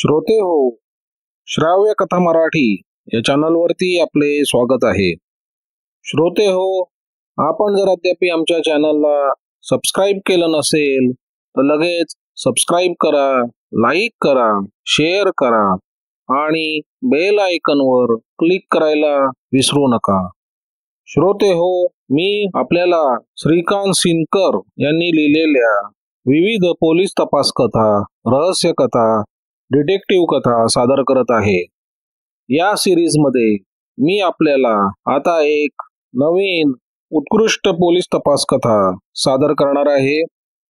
श्रोते हो, श्राव्य कथा मराठी या चॅनलवरती आपले स्वागत आहे. श्रोते हो, आपण जर अद्याप आमच्या चॅनलला सबस्क्राईब केलं नसेल तर लगेच सबस्क्राईब करा, लाईक करा, शेअर करा आणि बेल आयकॉनवर क्लिक करायला विसरू नका. श्रोते हो, मी आपल्याला श्रीकांत सिनकर यांनी लिहिलेल्या विविध पोलीस तपास कथा, रहस्य कथा, डिटेक्टिव्ह कथा सादर करत आहे. या सिरीजमध्ये मी आपल्याला आता एक नवीन उत्कृष्ट पोलीस तपास कथा सादर करणार आहे.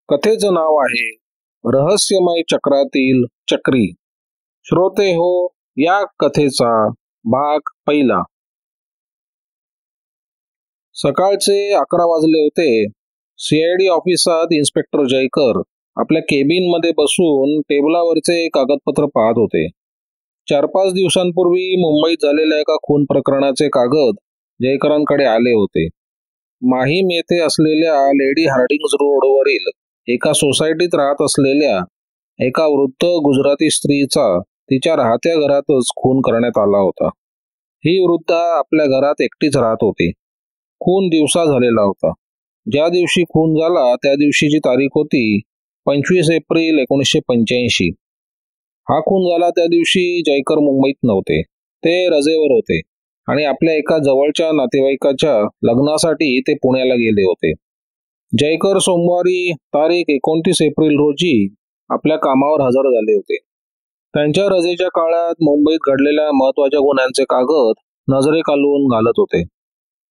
कथेचं नाव आहे रहस्यमय चक्रातील चक्री. श्रोते हो, या कथेचा भाग पहिला. सकाळचे 11 वाजले होते. CID ऑफिसात इन्स्पेक्टर जयकर आपल्या केबिन मध्ये बसून टेबलावरचे कागदपत्र पाहत होते. 4-5 दिवसांपूर्वी मुंबईत झालेल्या एका खून प्रकरणाचे कागद जयकरांकडे आले होते. माहीम येथे असलेल्या लेडी हार्डिंग्ज रोडवरील एका सोसायटीत राहत असलेल्या एका वृद्ध गुजराती स्त्रीचा तिच्या राहत्या घरातच खून करण्यात आला होता. ही वृद्धा आपल्या घरात एकटीच राहत होती. खून दिवसा झालेला होता. ज्या दिवशी खून झाला त्या दिवशीची तारीख होती 25 एप्रिल 1985. हा खून झाला त्या दिवशी जयकर मुंबईत नव्हते. ते रजेवर होते आणि आपल्या एका जवळच्या नातेवाईकाच्या लग्नासाठी ते पुण्याला गेले होते. जयकर सोमवारी तारीख 29 एप्रिल रोजी आपल्या कामावर हजर झाले होते. त्यांच्या रजेच्या काळात मुंबईत घडलेल्या महत्वाच्या गुन्ह्यांचे कागद नजरेखालून घालत होते.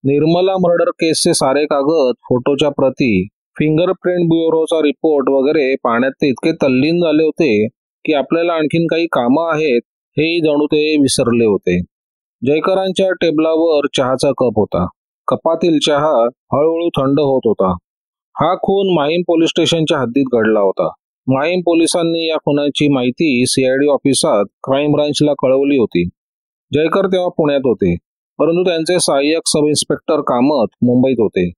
निर्मला मर्डर केसचे सारे कागद, फोटोच्या प्रती, फिंगरप्रिंट ब्युरोचा रिपोर्ट वगैरे पाहण्यात ते इतके तल्लीन झाले होते की आपल्याला आणखीन काही कामं आहेत हेही जणू ते विसरले होते. जयकरांच्या टेबलावर चहाचा कप होता. कपातील चहा हळूहळू थंड होत होता. हा खून माहीम पोलीस स्टेशनच्या हद्दीत घडला होता. माहीम पोलिसांनी या खुनाची माहिती CID ऑफिसात क्राईम ब्रांचला कळवली होती. जयकर तेव्हा पुण्यात होते, परंतु त्यांचे सहाय्यक सब इन्स्पेक्टर कामत मुंबईत होते.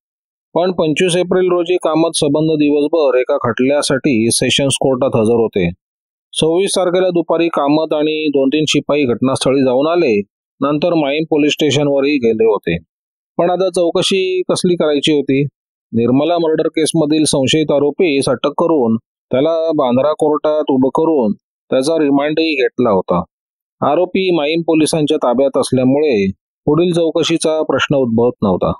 पण 25 एप्रिल रोजी कामत सबंध दिवसभर एका खटल्यासाठी सेशन्स कोर्टात हजर होते. 26 तारखेला दुपारी कामत आणि 2-3 शिपाई घटनास्थळी जाऊन आले. नंतर माहीम पोलीस स्टेशनवरही गेले होते. पण आता चौकशी कसली करायची होती? निर्मला मर्डर केसमधील संशयित आरोपीस अटक करून त्याला बांद्रा कोर्टात उभं करून त्याचा रिमांडही घेतला होता. आरोपी माहीम पोलिसांच्या ताब्यात असल्यामुळे पुढील चौकशीचा प्रश्न उद्भवत नव्हता.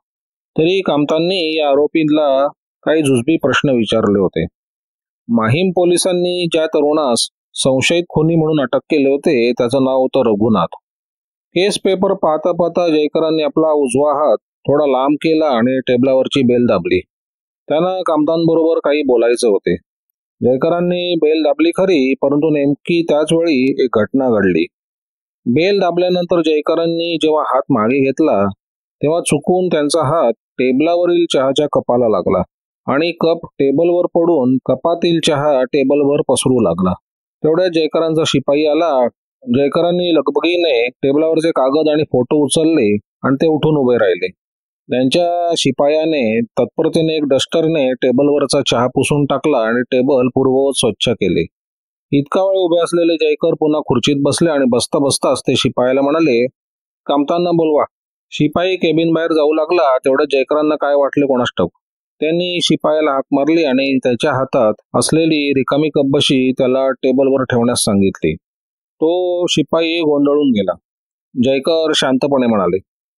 तरी कामतांनी या आरोपीला काही जुजबी प्रश्न विचारले होते. माहीम पोलिसांनी ज्या तरुणास संशयित खुनी म्हणून अटक केले होते त्याचं नाव होतं रघुनाथ. केस पेपर पाहता पाहता जयकरांनी आपला उजवा हात थोडा लांब केला आणि टेबलावरची बेल दाबली. त्यांना कामतांबरोबर काही बोलायचं होते. जयकरांनी बेल दाबली खरी, परंतु नेमकी त्याच वेळी एक घटना घडली. बेल दाबल्यानंतर जयकरांनी जेव्हा हात मागे घेतला तेव्हा चुकून त्यांचा हात टेबलावरील चहाच्या कपाला लागला आणि कप टेबलवर पडून कपातील चहा टेबलवर पसरू लागला. तेवढ्यात जयकरांचा शिपाई आला. जयकरांनी लगबगीने टेबलावरचे कागद आणि फोटो उचलले आणि ते उठून उभे राहिले. त्यांच्या शिपायाने तत्परतेने एक डस्टरने टेबलवरचा चहा पुसून टाकला आणि टेबल पूर्ववत स्वच्छ केले. इतका वेळ उभे असलेले जयकर पुन्हा खुर्चीत बसले आणि बसता बसताच ते शिपायाला म्हणाले, कामतांना बोलवा. शिपाई केबिन बाहेर जाऊ लागला. तेवढ्या जयकरांना काय वाटले कोणास ठाऊक. त्यांनी शिपायाला हाक मारली आणि त्याच्या हातात असलेली रिकामी कपबशी त्याला टेबलवर ठेवण्यास सांगितली. तो शिपाई गोंधळून गेला. जयकर शांतपणे म्हणाले,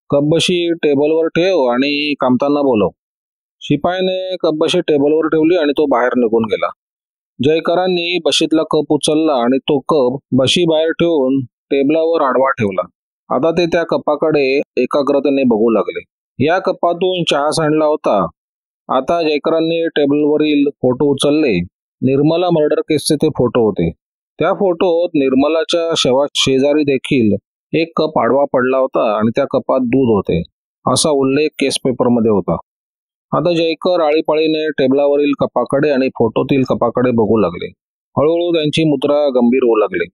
कपबशी टेबलवर ठेव आणि कामतांना बोलव. शिपायाने कपबशी टेबलवर ठेवली आणि तो बाहेर निघून गेला. जयकरांनी बशीतला कप उचलला आणि तो कप बशी बाहेर ठेवून टेबलावर आडवा ठेवला. आता ते त्या कपाकडे एकाग्रतेने बघू लागले. या कपातून चहा सांडला होता. आता जयकरांनी टेबलवरील फोटो उचलले. निर्मला मर्डर केसचे ते फोटो होते. त्या फोटोत निर्मलाच्या शवा शेजारी देखील एक कप आडवा पडला होता आणि त्या कपात दूध होते असा उल्लेख केस पेपरमध्ये होता. आता जयकर आळीपाळीने टेबलावरील कपाकडे आणि फोटोतील कपाकडे बघू लागले. हळूहळू त्यांची मुद्रा गंभीर होऊ लागली.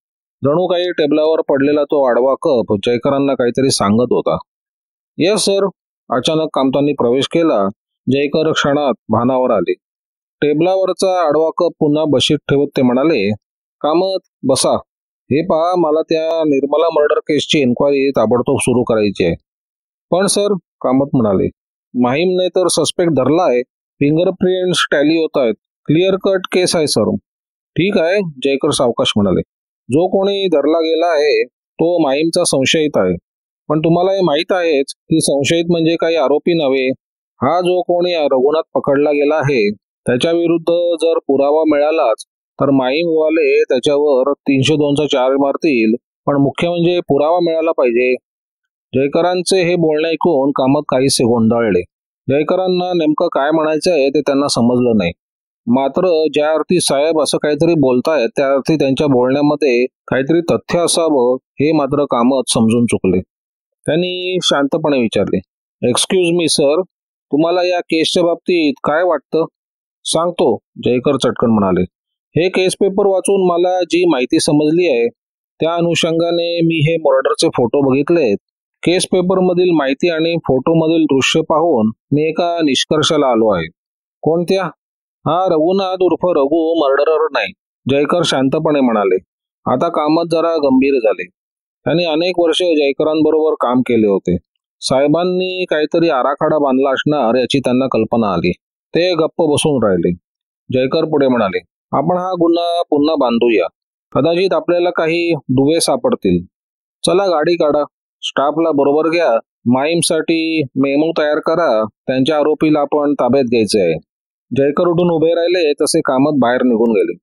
जणू काही टेबलावर पडलेला तो आडवा कप जयकरांना काहीतरी सांगत होता. Yes sir. अचानक कामतांनी प्रवेश केला. जयकर क्षणात भानावर आले. टेबलावरचा आडवा कप पुन्हा बशीत ठेवत ते म्हणाले, कामत बसा. हे पहा, मला त्या निर्मला मर्डर केसची एन्क्वायरी ताबडतोब सुरू करायची आहे. पण सर, कामत म्हणाले, माहीमने तर सस्पेक्ट धरला आहे. फिंगरप्रिंट्स टॅली होत आहेत. क्लिअर कट केस आहे सर. ठीक आहे, जयकर सावकाश म्हणाले. जो कोणी धरला गेला आहे तो माहीमचा संशयित आहे. पण तुम्हाला हे माहीत आहेच की संशयित म्हणजे काही आरोपी नव्हे. हा जो कोणी रघुनाथ पकडला गेला आहे त्याच्या विरुद्ध जर पुरावा मिळालाच तर माहीमवाले त्याच्यावर 302चा चार्ज मारतील. पण मुख्य म्हणजे पुरावा मिळाला पाहिजे. जयकरांचे हे बोलणे ऐकून कामत काहीसे गोंधळले. जयकरांना नेमकं काय म्हणायचं आहे ते त्यांना समजलं नाही. मात्र ज्या अर्थी साहेब असं काहीतरी बोलतायत त्या अर्थी त्यांच्या बोलण्यामध्ये काहीतरी तथ्य असावं हे मात्र कामत समजून चुकले. त्यांनी शांतपणे विचारले, एक्सक्यूज मी सर, तुम्हाला या केसच्या बाबतीत काय वाटतं? सांगतो, जयकर चटकन म्हणाले. हे केस पेपर वाचून मला जी माहिती समजली आहे त्या अनुषंगाने मी हे मर्डरचे फोटो बघितलेत. केस पेपर मधील माहिती आणि फोटो मधील दृश्य पाहून मी एका निष्कर्षाला आलो आहे. कोणत्या? हा रघुनाथ उर्फ रघु मर्डरर नाही, जयकर शांतपणे म्हणाले. आता कामत जरा गंभीर झाले. त्यांनी अनेक वर्ष जयकरांबरोबर काम केले होते. साहेबांनी काहीतरी आराखडा बांधला असणार याची त्यांना कल्पना आली. ते गप्प बसून राहिले. जयकर पुढे म्हणाले, आपण हा गुन्हा पुन्हा बांधूया. कदाचित आपल्याला काही दुवे सापडतील. चला गाडी काढा, स्टाफला बरोबर घ्या, माहीमसाठी मेमो तयार करा. त्यांच्या आरोपीला आपण ताब्यात घ्यायचे आहे. जयकर उठून उभे राहिले तसे कामत बाहेर निघून गेले.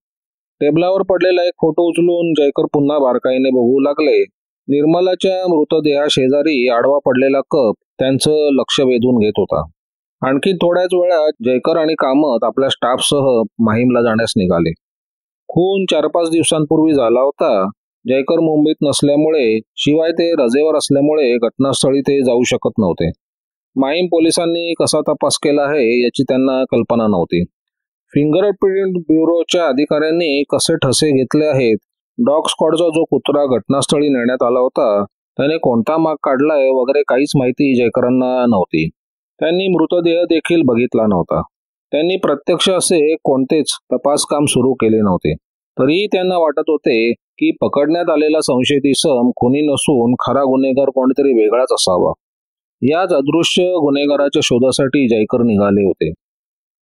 टेबलावर पडलेला एक फोटो उचलून जयकर पुन्हा बारकाईने बघू लागले. निर्मलाच्या मृतदेहा शेजारी आडवा पडलेला कप त्यांचं लक्ष वेधून घेत होता. आणखी थोड्याच वेळात जयकर आणि कामत आपल्या स्टाफसह माहीमला जाण्यास निघाले. खून 4-5 दिवसांपूर्वी झाला होता. जयकर मुंबईत नसल्यामुळे शिवाय ते रजेवर असल्यामुळे घटनास्थळी ते जाऊ शकत नव्हते. माहीम पोलिसांनी कसा तपास केला आहे याची त्यांना कल्पना नव्हती. फिंगरप्रिंट ब्युरोच्या अधिकाऱ्यांनी कसे ठसे घेतले आहेत, डॉग स्क्वॉडचा जो कुत्रा घटनास्थळी नेण्यात आला होता त्याने कोणता माग काढलाय वगैरे काहीच माहिती जयकरांना नव्हती. त्यांनी मृतदेह देखील बघितला नव्हता. त्यांनी प्रत्यक्ष असे कोणतेच तपास काम सुरू केले नव्हते. तरीही त्यांना वाटत होते की पकडण्यात आलेला संशयित इसम खुनी नसून खरा गुन्हेगार कोणीतरी वेगळाच असावा. याच अदृश्य गुन्हेगाराच्या शोधासाठी जयकर निघाले होते.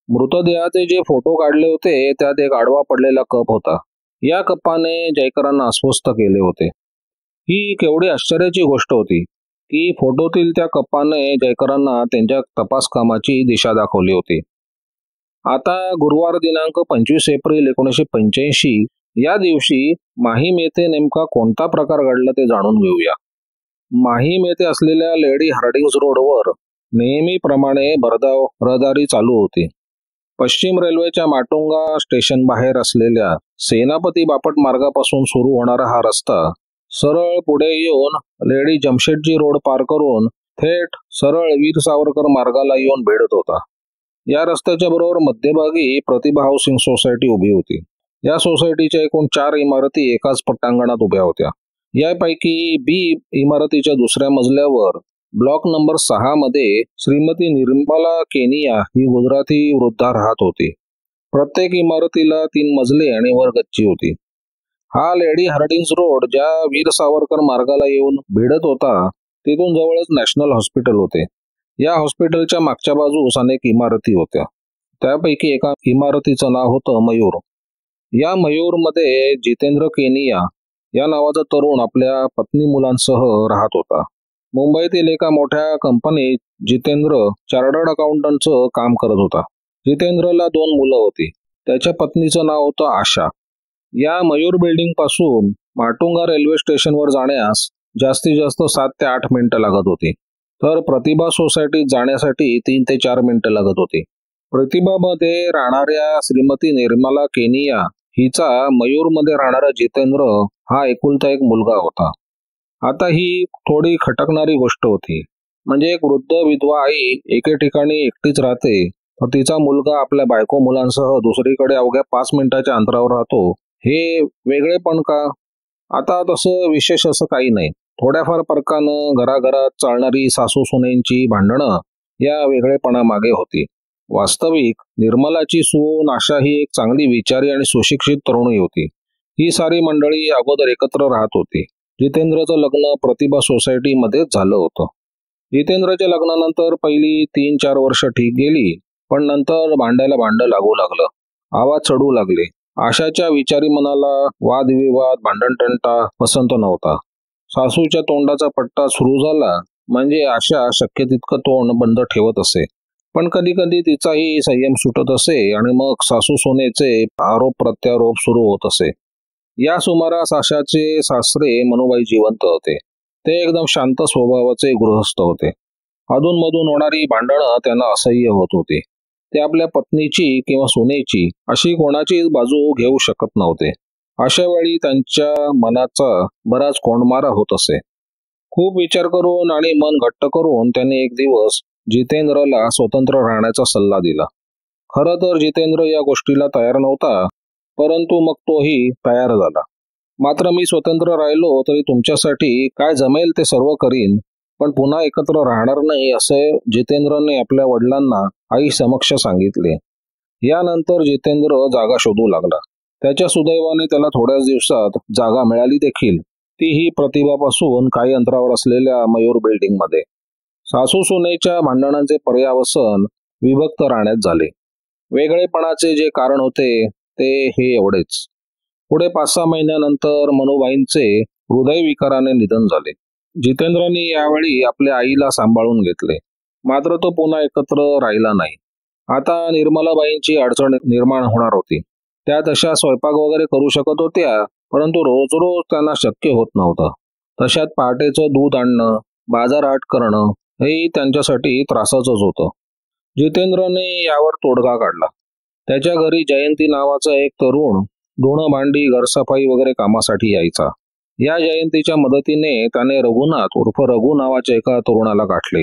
मृतदेहाचे जे फोटो काढले होते त्यात एक आडवा पडलेला कप होता. या कपाने जयकरांना अस्वस्थ केले होते. ही केवढी आश्चर्याची गोष्ट होती की फोटोतील त्या कपाने जयकरांना त्यांच्या तपास कामाची दिशा दाखवली होती. आता गुरुवार दिनांक 25 एप्रिल 1985 या दिवशी माहीम येथे नेमका कोणता प्रकार घडला ते जाणून घेऊया. माहीम येथे असलेल्या लेडी हार्डिंग्ज रोडवर नेहमीप्रमाणे भरधाव रहदारी चालू होती. पश्चिम रेल्वेच्या माटुंगा स्टेशन बाहेर असलेल्या सेनापती बापट मार्गापासून सुरू होणारा हा रस्ता सरळ पुढे येऊन लेडी जमशेदजी रोड पार करून थेट सरळ वीर सावरकर मार्गाला येऊन भिडत होता. या रस्त्याच्या बरोबर मध्यभागी प्रतिभा हाऊसिंग सोसायटी उभी होती. या सोसायटीच्या एकूण 4 इमारती एकाच पटांगणात उभ्या होत्या. यापैकी बी इमारतीच्या दुसऱ्या मजल्यावर ब्लॉक नंबर 6 मध्ये श्रीमती निर्मला केनिया ही गुजराती वृद्धा राहत होती. प्रत्येक इमारतीला 3 मजले आणि वर गच्ची होती. हा लेडी हार्डिंग्ज रोड ज्या वीर सावरकर मार्गाला येऊन भिडत होता तिथून जवळच नॅशनल हॉस्पिटल होते. या हॉस्पिटलच्या मागच्या बाजूस अनेक इमारती होत्या. त्यापैकी एका इमारतीचं नाव होतं मयूर. या मयूरमध्ये जितेंद्र केनिया या नावाचा तरुण आपल्या पत्नी मुलांसह राहत होता. मुंबईतील एका मोठ्या कंपनीत जितेंद्र चार्टर्ड अकाउंटंटचं काम करत होता. जितेंद्रला 2 मुलं होती. त्याच्या पत्नीचं नाव होतं आशा. या मयूर बिल्डिंग पासून माटुंगा रेल्वे स्टेशनवर जाण्यास जास्तीत जास्त 7 ते 8 मिनिटं लागत होती. तर प्रतिभा सोसायटीत जाण्यासाठी 3 ते 4 मिनिटं लागत होती. प्रतिभामध्ये राहणाऱ्या श्रीमती निर्मला केनिया हिचा मयूरमध्ये राहणारा जितेंद्र हा एकुलता एक मुलगा होता. आता ही थोडी खटकणारी गोष्ट होती. म्हणजे एक वृद्ध विधवा आई एके ठिकाणी एकटीच राहते तर तिचा मुलगा आपल्या बायको मुलांसह दुसरीकडे अवघ्या 5 मिनिटाच्या अंतरावर राहतो. हे वेगळेपण का? आता तसं विशेष असं काही नाही. थोड्याफार फरकानं घराघरात चालणारी सासू सुनेंची भांडणं या वेगळेपणामागे होती. वास्तविक निर्मलाची सून आशा ही एक चांगली विचारी आणि सुशिक्षित तरुणी होती. ही सारी मंडळी अगोदर एकत्र राहत होती. जितेंद्रचं लग्न प्रतिभा सोसायटीमध्येच झालं होतं. जितेंद्रच्या लग्नानंतर पहिली 3-4 वर्ष ठीक गेली, पण नंतर भांडायला भांडं लागू लागलं. आवाज चढू लागले. आशाच्या विचारी मनाला वादविवाद, भांडणतंटा पसंत नव्हता. सासूच्या तोंडाचा पट्टा सुरू झाला म्हणजे आशा शक्य तितकं तोंड बंद ठेवत असे. पण कधी कधी तिचाही संयम सुटत असे आणि मग सासू सोनेचे आरोप प्रत्यारोप सुरू होत असे. या सुमारास आशाचे सासरे मनुबाई जिवंत होते. ते एकदम शांत स्वभावाचे गृहस्थ होते. अधूनमधून होणारी भांडणं त्यांना असह्य होत होती. ते आपल्या पत्नीची किंवा सुनेची अशी कोणाचीच बाजू घेऊ शकत नव्हते. अशा वेळी त्यांच्या मनाचा बराच कोंडमारा होत असे. खूप विचार करून आणि मन घट्ट करून त्यांनी एक दिवस जितेंद्रला स्वतंत्र राहण्याचा सल्ला दिला. खरं तर जितेंद्र या गोष्टीला तयार नव्हता, परंतु मग तोही तयार झाला. मात्र मी स्वतंत्र राहिलो तरी तुमच्यासाठी काय जमेल ते सर्व करीन, पण पुन्हा एकत्र राहणार नाही, असे जितेंद्रने आपल्या वडिलांना आई समक्ष सांगितले. यानंतर जितेंद्र जागा शोधू लागला. त्याच्या सुदैवाने त्याला थोड्याच दिवसात जागा मिळाली देखील, तीही प्रतिभापासून काही अंतरावर असलेल्या मयूर बिल्डिंगमध्ये. सासू सुनेच्या भांडणांचे पर्यावसन विभक्त राहण्यात झाले. वेगळेपणाचे जे कारण होते ते हे एवढेच. पुढे 5-6 महिन्यानंतर मनुबाईंचे हृदयविकाराने निधन झाले. जितेंद्रने यावेळी आपल्या आईला सांभाळून घेतले, मात्र तो पुन्हा एकत्र राहिला नाही. आता निर्मलाबाईंची अडचण निर्माण होणार होती. त्या तशा स्वयंपाक वगैरे करू शकत होत्या, परंतु रोज रोज त्यांना शक्य होत नव्हतं. तशात पहाटेचं दूध आणणं, बाजारहाट करणं हेही त्यांच्यासाठी त्रासाचंच होतं. जितेंद्रने यावर तोडगा काढला. त्याच्या घरी जयंती नावाचा एक तरुण धुणं भांडी घरसफाई वगैरे कामासाठी यायचा. या जयंतीच्या मदतीने त्याने रघुनाथ उर्फ रघु नावाच्या एका तरुणाला गाठले.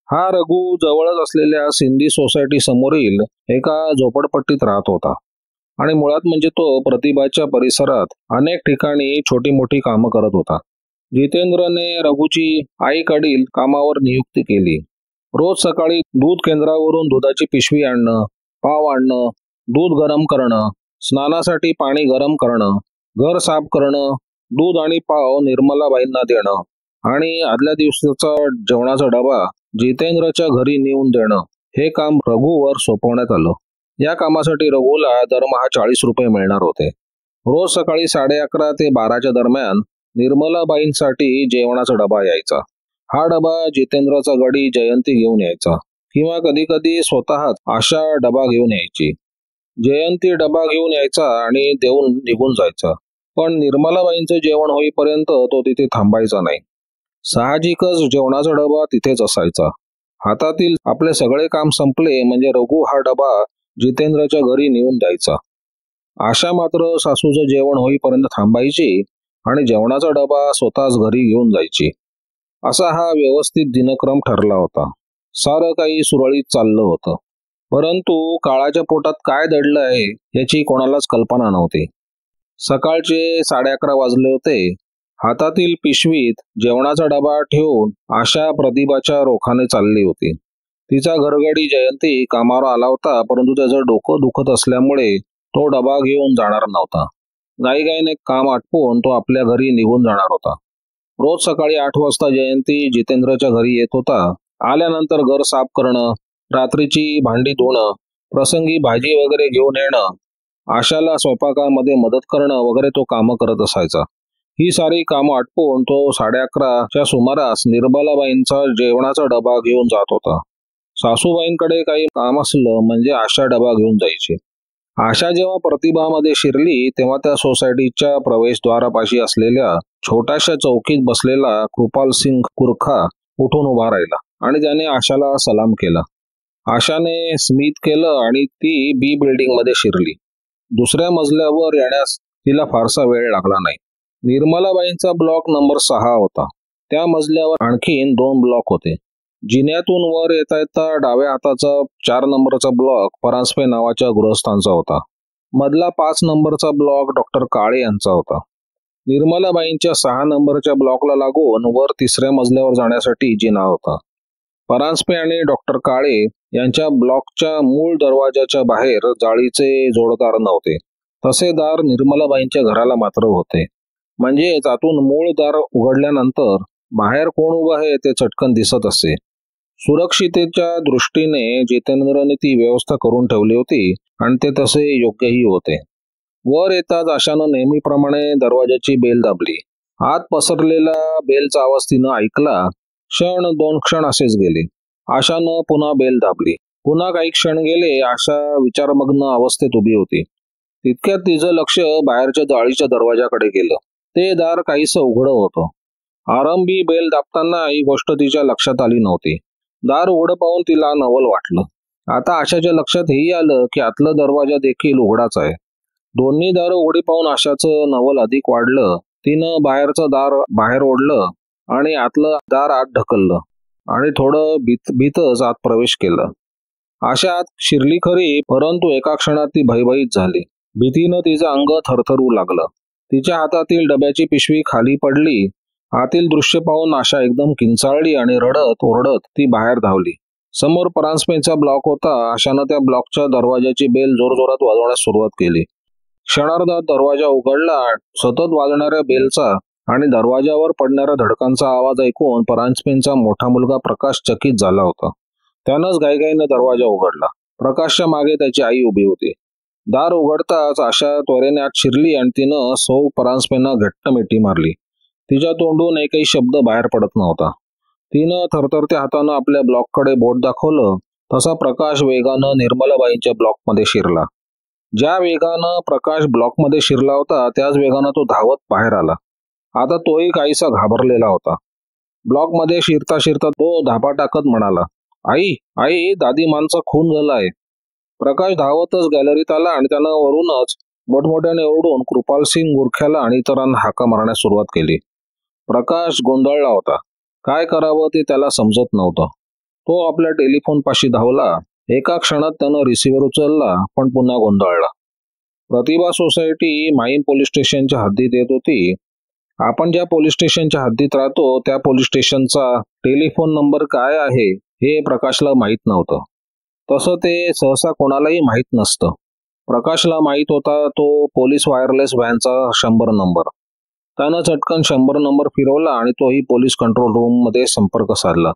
हा रघु जवळच असलेल्या सिंधी सोसायटी समोरील एका झोपडपट्टीत राहत होता आणि मुळात म्हणजे तो प्रतिभाच्या परिसरात अनेक ठिकाणी छोटी मोठी कामं करत होता. जितेंद्रने रघुची आईकडील कामावर नियुक्ती केली. रोज सकाळी दूध केंद्रावरून दुधाची पिशवी आणणं, पाव आणणं, दूध गरम करणं, स्नानासाठी पाणी गरम करणं, घर साफ करणं, दूध आणि पाव निर्मलाबाईंना देणं आणि आदल्या दिवसाचा जेवणाचा डबा जितेंद्रच्या घरी नेऊन देणं हे काम रघुवर सोपवण्यात आलं. या कामासाठी रघुला दरमहा 40 रुपये मिळणार होते. रोज सकाळी 11:30 ते 12च्या दरम्यान निर्मलाबाईंसाठी जेवणाचा डबा यायचा. हा डबा जितेंद्रचा गडी जयंती घेऊन यायचा किंवा कधी कधी स्वतःच आशा डबा घेऊन यायची. जयंती डबा घेऊन यायचा आणि देऊन निघून जायचा, पण निर्मलाबाईंचे जेवण होईपर्यंत तो तिथे थांबायचा नाही. साहजिकच जेवणाचा डबा तिथेच असायचा. हातातील आपले सगळे काम संपले म्हणजे रघु हा डबा जितेंद्रच्या घरी नेऊन द्यायचा. आशा मात्र सासूचं जेवण होईपर्यंत थांबायची आणि जेवणाचा डबा स्वतःच घरी घेऊन जायची. असा हा व्यवस्थित दिनक्रम ठरला होता. सारं काही सुरळीत चाललं होतं, परंतु काळाच्या पोटात काय दडलं आहे याची कोणालाच कल्पना नव्हती. सकाळचे 11:30 वाजले होते. हातातील पिशवीत जेवणाचा डबा ठेवून आशा प्रतिभाच्या रोखाने चालली होती. तिचा घरगडी जयंती कामावर आला होता, परंतु त्याचं डोकं दुखत असल्यामुळे तो डबा घेऊन जाणार नव्हता. घाईघाईने काम आटपून तो आपल्या घरी निघून जाणार होता. रोज सकाळी 8 वाजता जयंती जितेंद्रच्या घरी येत होता. आल्यानंतर घर साफ करणं, रात्रीची भांडी धुणं, प्रसंगी भाजी वगैरे घेऊन येणं, आशाला स्वयंपाकामध्ये मदत करणं वगैरे तो कामं करत असायचा. ही सारी कामं आटपून तो 11:30च्या सुमारास निर्मलाबाईंचा जेवणाचा डबा घेऊन जात होता. सासूबाईंकडे काही काम असलं म्हणजे आशा डबा घेऊन जायची. आशा जेव्हा प्रतिभामध्ये शिरली तेव्हा त्या सोसायटीच्या प्रवेशद्वारापाशी असलेल्या छोट्याशा चौकीत बसलेला कृपाल सिंग कुरखा उठून उभा राहिला आणि त्याने आशाला सलाम केला. आशाने स्मित केलं आणि ती बी बिल्डिंग मध्ये शिरली. दुसऱ्या मजल्यावर येण्यास तिला फारसा वेळ लागला नाही. निर्मलाबाईंचा ब्लॉक नंबर 6 होता. त्या मजल्यावर आणखीन 2 ब्लॉक होते. जिन्यातून वर येता येता डाव्या हाताचा 4 नंबरचा ब्लॉक परांजपे नावाच्या गृहस्थांचा होता. मधला 5 नंबरचा ब्लॉक डॉक्टर काळे यांचा होता. निर्मलाबाईंच्या 6 नंबरच्या ब्लॉकला लागून वर 3ऱ्या मजल्यावर जाण्यासाठी जिना होता. परांजपे आणि डॉक्टर काळे यांच्या ब्लॉकच्या मूळ दरवाजाच्या बाहेर जाळीचे जोडदार नव्हते. तसे दार निर्मलाबाईंच्या घराला मात्र होते. म्हणजेच आतून मूळ दार उघडल्यानंतर बाहेर कोण उभं आहे ते चटकन दिसत असे. सुरक्षितेच्या दृष्टीने जितेंद्रने ती व्यवस्था करून ठेवली होती आणि ते तसे योग्यही होते. वर येताच आशानं नेहमीप्रमाणे दरवाजाची बेल दाबली. आत पसरलेला बेलचा आवाज तिनं ऐकला. दोन क्षण असेच गेले. आशानं पुन्हा बेल दाबली. पुन्हा काही क्षण गेले. आशा विचारमग्न अवस्थेत उभी होती. तितक्यात तिचं लक्ष बाहेरच्या जाळीच्या दरवाजाकडे गेलं. ते दार काहीसं उघडं होतं. आरंभी बेल दाबताना ही गोष्ट तिच्या लक्षात आली नव्हती. दार उघडं पाहून तिला नवल वाटलं. आता आशाच्या लक्षात हेही आलं की आतला दरवाजा देखील उघडाच आहे. दोन्ही दार उघडी पाहून आशाचं नवल अधिक वाढलं. तिनं बाहेरचं दार बाहेर ओढलं आणि आतलं दार आत ढकललं आणि थोडं भीतच आत प्रवेश केला. आशा आत शिरली खरी, परंतु एका क्षणात ती भयभीत झाली. भीतीनं तिचं अंग थरथरू लागलं. तिच्या हातातील डब्याची पिशवी खाली पडली. आतील दृश्य पाहून आशा एकदम किंचाळली आणि रडत ओरडत ती बाहेर धावली. समोर परांजपेचा ब्लॉक होता. आशानं त्या ब्लॉकच्या दरवाजाची बेल जोरजोरात वाजवण्यास सुरुवात केली. क्षणार्धात दरवाजा उघडला. सतत वाजणाऱ्या बेलचा आणि दरवाजावर पडणाऱ्या धडकांचा आवाज ऐकून परांजपेचा मोठा मुलगा प्रकाश चकित झाला होता. त्यानंच घाईघाईने दरवाजा उघडला. प्रकाशच्या मागे त्याची आई उभी होती. दार उघडताच आशा त्वरेने आत शिरली आणि तिनं सौ परांजपेंना घट्ट मिठी मारली. तिच्या तोंडून एकही शब्द बाहेर पडत नव्हता. तिनं थरथरत्या हातानं आपल्या ब्लॉककडे बोट दाखवलं. तसा प्रकाश वेगानं निर्मलाबाईंच्या ब्लॉकमध्ये शिरला. ज्या वेगानं प्रकाश ब्लॉकमध्ये शिरला होता त्याच वेगानं तो धावत बाहेर आला. आता तोही काहीसा घाबरलेला होता. ब्लॉकमध्ये शिरता शिरता तो धापा टाकत म्हणाला, आई आई, दादी मांचा खून झालाय. प्रकाश धावतच गॅलरीत आला आणि त्यानं वरूनच मोठमोठ्याने ओरडून कृपाल सिंग गुरख्याला आणि इतरांना हाका मारण्यास सुरुवात केली. प्रकाश गोंधळला होता. काय करावं ते त्याला समजत नव्हतं. तो आपल्या टेलिफोन पाशी धावला. एका क्षणात त्यानं रिसिव्हर उचलला, पण पुन्हा गोंधळला. प्रतिभा सोसायटी माहीम पोलीस स्टेशनच्या हद्दीत येत होती. आपण ज्या पोलीस स्टेशनच्या हद्दीत राहतो त्या पोलीस स्टेशनचा टेलिफोन नंबर काय आहे हे प्रकाशला माहीत नव्हतं. तसं ते सहसा कोणालाही माहीत नसतं. प्रकाशला माहीत होता तो पोलीस वायरलेस व्हॅनचा 100 नंबर. त्यानं चटकन 100 नंबर फिरवला आणि तोही पोलीस कंट्रोल रूम मध्ये संपर्क साधला.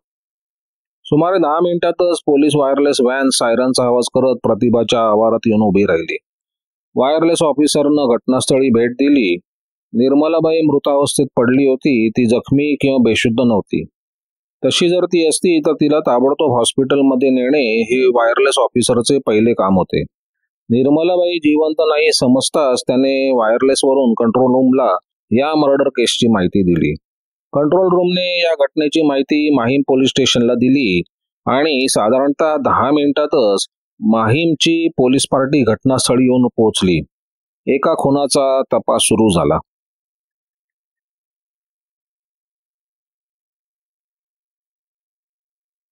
सुमारे 10 मिनिटातच पोलीस वायरलेस व्हॅन सायरनचा आवाज करत प्रतिभाच्या आवारात येऊन उभी राहिली. वायरलेस ऑफिसरनं घटनास्थळी भेट दिली. निर्मलाबाई मृतावस्थेत पडली होती. ती जखमी किंवा बेशुद्ध नव्हती. तशी जर ती असती तर तिला ताबडतोब हॉस्पिटलमध्ये नेणे हे वायरलेस ऑफिसरचे पहिले काम होते. निर्मलाबाई जिवंत नाही समजताच त्याने वायरलेसवरून कंट्रोल रूमला या मर्डर केसची माहिती दिली. कंट्रोल रूमने या घटनेची माहिती माहीम पोलीस स्टेशनला दिली आणि साधारणतः 10 मिनिटातच माहीमची पोलीस पार्टी घटनास्थळी येऊन पोहोचली. एका खुनाचा तपास सुरू झाला.